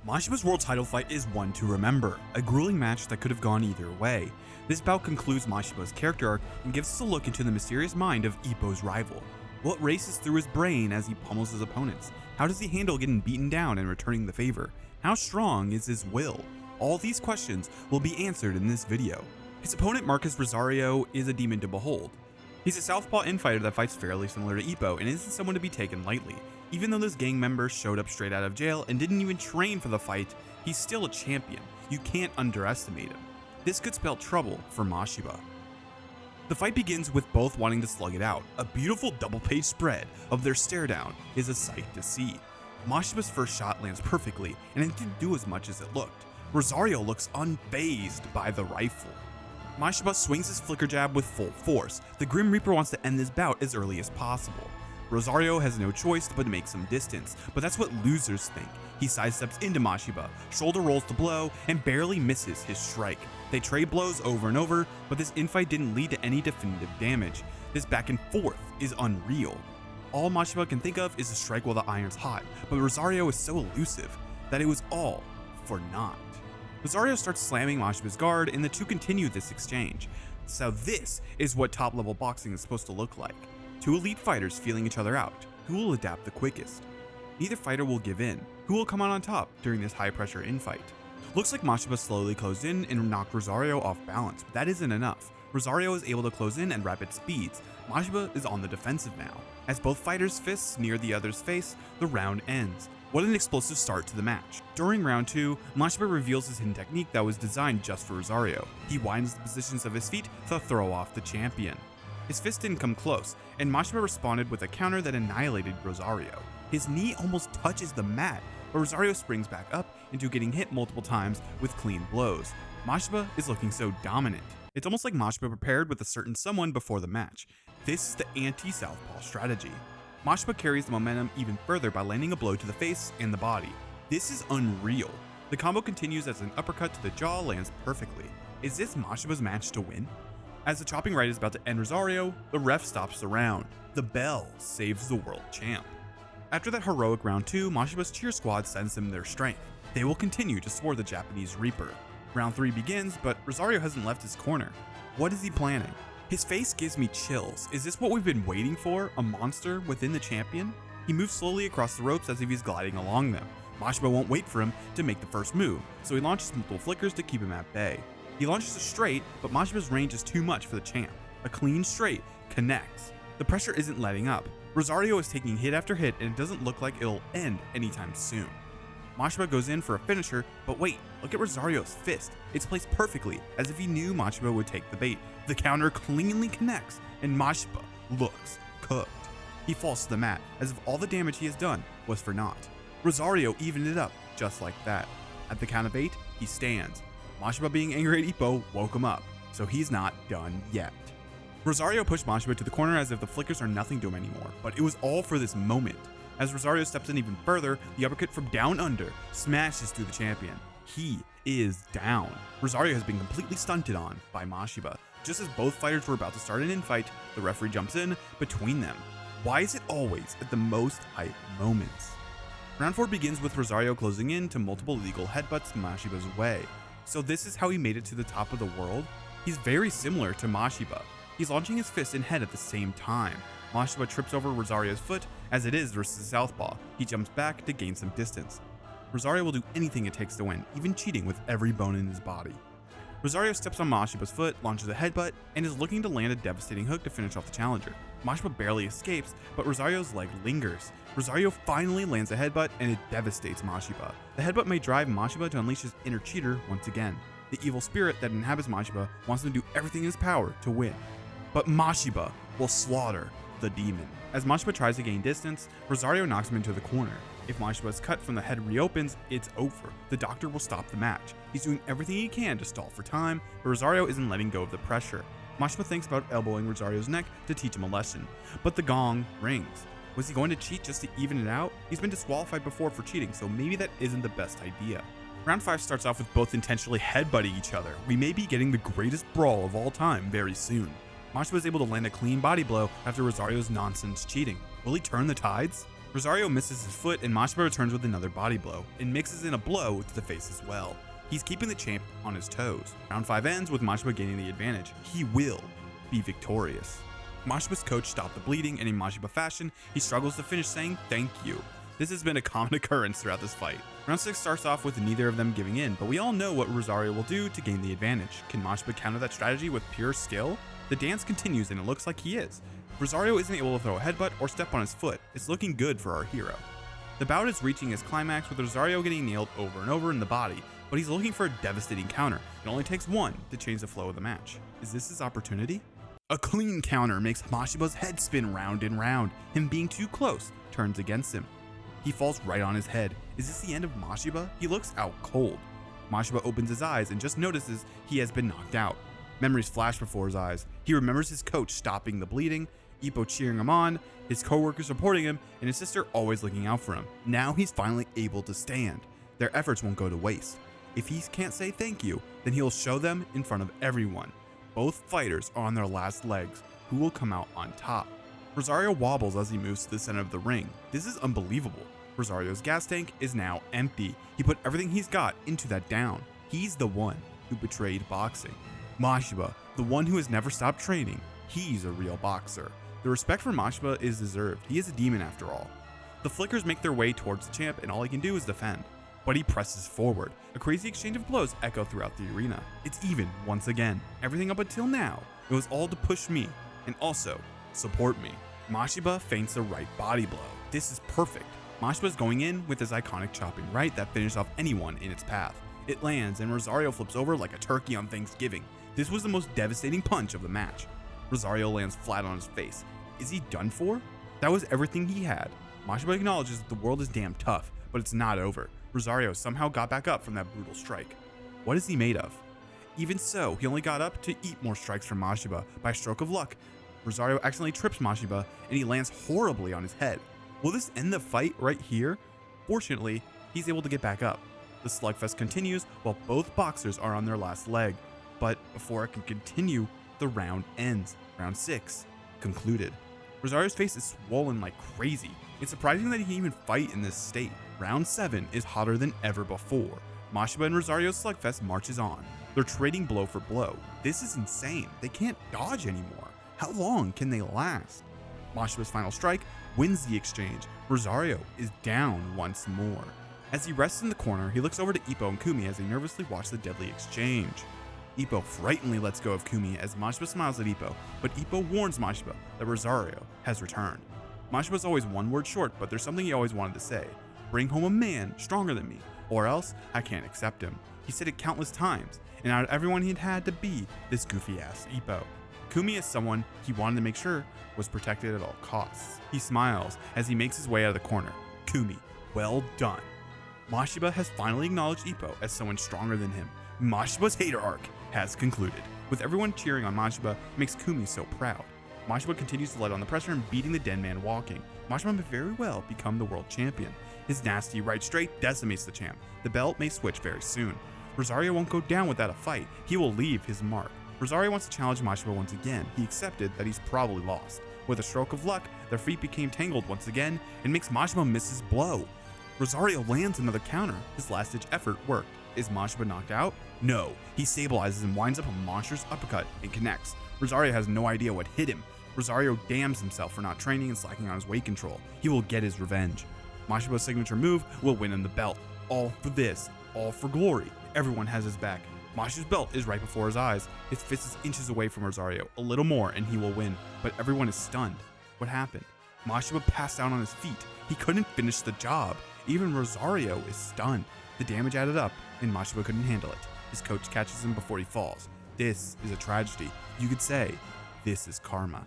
Mashiba's world title fight is one to remember, a grueling match that could have gone either way. This bout concludes Mashiba's character arc and gives us a look into the mysterious mind of Ippo's rival. What races through his brain as he pummels his opponents? How does he handle getting beaten down and returning the favor? How strong is his will? All these questions will be answered in this video. His opponent Marcus Rosario is a demon to behold. He's a southpaw infighter that fights fairly similar to Ippo and isn't someone to be taken lightly. Even though this gang member showed up straight out of jail and didn't even train for the fight, he's still a champion. You can't underestimate him. This could spell trouble for Mashiba. The fight begins with both wanting to slug it out. A beautiful double-page spread of their stare down is a sight to see. Mashiba's first shot lands perfectly, and it didn't do as much as it looked. Rosario looks unfazed by the rifle. Mashiba swings his flicker jab with full force. The Grim Reaper wants to end this bout as early as possible. Rosario has no choice but to make some distance, but that's what losers think. He sidesteps into Mashiba, shoulder rolls to blow, and barely misses his strike. They trade blows over and over, but this infight didn't lead to any definitive damage. This back and forth is unreal. All Mashiba can think of is a strike while the iron's hot, but Rosario is so elusive that it was all for naught. Rosario starts slamming Mashiba's guard, and the two continue this exchange. So this is what top level boxing is supposed to look like. Two elite fighters feeling each other out. Who will adapt the quickest? Neither fighter will give in. Who will come out on top during this high pressure infight? Looks like Mashiba slowly closed in and knocked Rosario off balance, but that isn't enough. Rosario is able to close in at rapid speeds. Mashiba is on the defensive now. As both fighters' fists near the other's face, the round ends. What an explosive start to the match. During round 2, Mashiba reveals his hidden technique that was designed just for Rosario. He widens the positions of his feet to throw off the champion. His fist didn't come close, and Mashiba responded with a counter that annihilated Rosario. His knee almost touches the mat, but Rosario springs back up into getting hit multiple times with clean blows. Mashiba is looking so dominant. It's almost like Mashiba prepared with a certain someone before the match. This is the anti-southpaw strategy. Mashiba carries the momentum even further by landing a blow to the face and the body. This is unreal. The combo continues as an uppercut to the jaw lands perfectly. Is this Mashiba's match to win? As the chopping right is about to end Rosario, the ref stops the round. The bell saves the world champ. After that heroic round 2, Mashiba's cheer squad sends them their strength. They will continue to swore the Japanese Reaper. Round 3 begins, but Rosario hasn't left his corner. What is he planning? His face gives me chills. Is this what we've been waiting for? A monster within the champion? He moves slowly across the ropes as if he's gliding along them. Mashiba won't wait for him to make the first move, so he launches multiple flickers to keep him at bay. He launches a straight, but Mashiba's range is too much for the champ. A clean straight connects. The pressure isn't letting up. Rosario is taking hit after hit, and it doesn't look like it'll end anytime soon. Mashiba goes in for a finisher, but wait, look at Rosario's fist. It's placed perfectly, as if he knew Mashiba would take the bait. The counter cleanly connects, and Mashiba looks cooked. He falls to the mat, as if all the damage he has done was for naught. Rosario evened it up, just like that. At the count of 8, he stands. Mashiba being angry at Ippo woke him up, so he's not done yet. Rosario pushed Mashiba to the corner as if the flickers are nothing to him anymore, but it was all for this moment. As Rosario steps in even further, the uppercut from down under smashes through the champion. He is down. Rosario has been completely stunted on by Mashiba. Just as both fighters were about to start an infight, the referee jumps in between them. Why is it always at the most hype moments? Round 4 begins with Rosario closing in to multiple legal headbutts Mashiba's way. So this is how he made it to the top of the world? He's very similar to Mashiba. He's launching his fist and head at the same time. Mashiba trips over Rosario's foot, as it is versus southpaw. He jumps back to gain some distance. Rosario will do anything it takes to win, even cheating with every bone in his body. Rosario steps on Mashiba's foot, launches a headbutt, and is looking to land a devastating hook to finish off the challenger. Mashiba barely escapes, but Rosario's leg lingers. Rosario finally lands a headbutt, and it devastates Mashiba. The headbutt may drive Mashiba to unleash his inner cheater once again. The evil spirit that inhabits Mashiba wants him to do everything in his power to win. But Mashiba will slaughter the demon. As Mashiba tries to gain distance, Rosario knocks him into the corner. If Mashiba's cut from the head reopens, it's over. The doctor will stop the match. He's doing everything he can to stall for time, but Rosario isn't letting go of the pressure. Mashiba thinks about elbowing Rosario's neck to teach him a lesson, but the gong rings. Was he going to cheat just to even it out? He's been disqualified before for cheating, so maybe that isn't the best idea. Round 5 starts off with both intentionally headbutting each other. We may be getting the greatest brawl of all time very soon. Mashiba is able to land a clean body blow after Rosario's nonsense cheating. Will he turn the tides? Rosario misses his foot and Mashiba returns with another body blow and mixes in a blow to the face as well. He's keeping the champ on his toes. Round 5 ends with Mashiba gaining the advantage. He will be victorious. Mashiba's coach stopped the bleeding, and in Mashiba fashion, he struggles to finish saying thank you. This has been a common occurrence throughout this fight. Round 6 starts off with neither of them giving in, but we all know what Rosario will do to gain the advantage. Can Mashiba counter that strategy with pure skill? The dance continues and it looks like he is. Rosario isn't able to throw a headbutt or step on his foot. It's looking good for our hero. The bout is reaching its climax with Rosario getting nailed over and over in the body, but he's looking for a devastating counter. It only takes one to change the flow of the match. Is this his opportunity? A clean counter makes Mashiba's head spin round and round. Him being too close turns against him. He falls right on his head. Is this the end of Mashiba? He looks out cold. Mashiba opens his eyes and just notices he has been knocked out. Memories flash before his eyes. He remembers his coach stopping the bleeding, Ippo cheering him on, his co-workers supporting him, and his sister always looking out for him. Now he's finally able to stand. Their efforts won't go to waste. If he can't say thank you, then he'll show them in front of everyone. Both fighters are on their last legs. Who will come out on top? Rosario wobbles as he moves to the center of the ring. This is unbelievable. Rosario's gas tank is now empty. He put everything he's got into that down. He's the one who betrayed boxing. Mashiba, the one who has never stopped training, he's a real boxer. The respect for Mashiba is deserved. He is a demon after all. The flickers make their way towards the champ and all he can do is defend. But he presses forward. A crazy exchange of blows echo throughout the arena. It's even once again. Everything up until now, it was all to push me and also support me. Mashiba feints the right body blow. This is perfect. Mashiba's going in with his iconic chopping right that finishes off anyone in its path. It lands and Rosario flips over like a turkey on Thanksgiving. This was the most devastating punch of the match. Rosario lands flat on his face. Is he done for? That was everything he had. Mashiba acknowledges that the world is damn tough, but it's not over. Rosario somehow got back up from that brutal strike. What is he made of? Even so, he only got up to eat more strikes from Mashiba. By a stroke of luck, Rosario accidentally trips Mashiba and he lands horribly on his head. Will this end the fight right here? Fortunately, he's able to get back up. The slugfest continues while both boxers are on their last leg. But before it can continue, the round ends. Round 6 concluded. Rosario's face is swollen like crazy. It's surprising that he can even fight in this state. Round 7 is hotter than ever before. Mashiba and Rosario's slugfest marches on. They're trading blow for blow. This is insane. They can't dodge anymore. How long can they last? Mashiba's final strike wins the exchange. Rosario is down once more. As he rests in the corner, he looks over to Ippo and Kumi as they nervously watch the deadly exchange. Ippo frighteningly lets go of Kumi as Mashiba smiles at Ippo, but Ippo warns Mashiba that Rosario has returned. Mashiba's always one word short, but there's something he always wanted to say. Bring home a man stronger than me, or else I can't accept him. He said it countless times, and out of everyone he'd had to be this goofy ass Ippo. Kumi is someone he wanted to make sure was protected at all costs. He smiles as he makes his way out of the corner. Kumi, well done. Mashiba has finally acknowledged Ippo as someone stronger than him. Mashiba's hater arc has concluded. With everyone cheering on Mashiba, it makes Kumi so proud. Mashiba continues to let on the pressure and beating the dead man walking. Mashiba may very well become the world champion. His nasty right straight decimates the champ. The belt may switch very soon. Rosario won't go down without a fight. He will leave his mark. Rosario wants to challenge Mashiba once again. He accepted that he's probably lost. With a stroke of luck, their feet became tangled once again and makes Mashiba miss his blow. Rosario lands another counter. His last-ditch effort worked. Is Mashiba knocked out? No. He stabilizes and winds up a monstrous uppercut and connects. Rosario has no idea what hit him. Rosario damns himself for not training and slacking on his weight control. He will get his revenge. Mashiba's signature move will win him the belt. All for this. All for glory. Everyone has his back. Mashiba's belt is right before his eyes. His fist is inches away from Rosario. A little more and he will win. But everyone is stunned. What happened? Mashiba passed out on his feet. He couldn't finish the job. Even Rosario is stunned. The damage added up, and Mashiba couldn't handle it. His coach catches him before he falls. This is a tragedy. You could say, this is karma.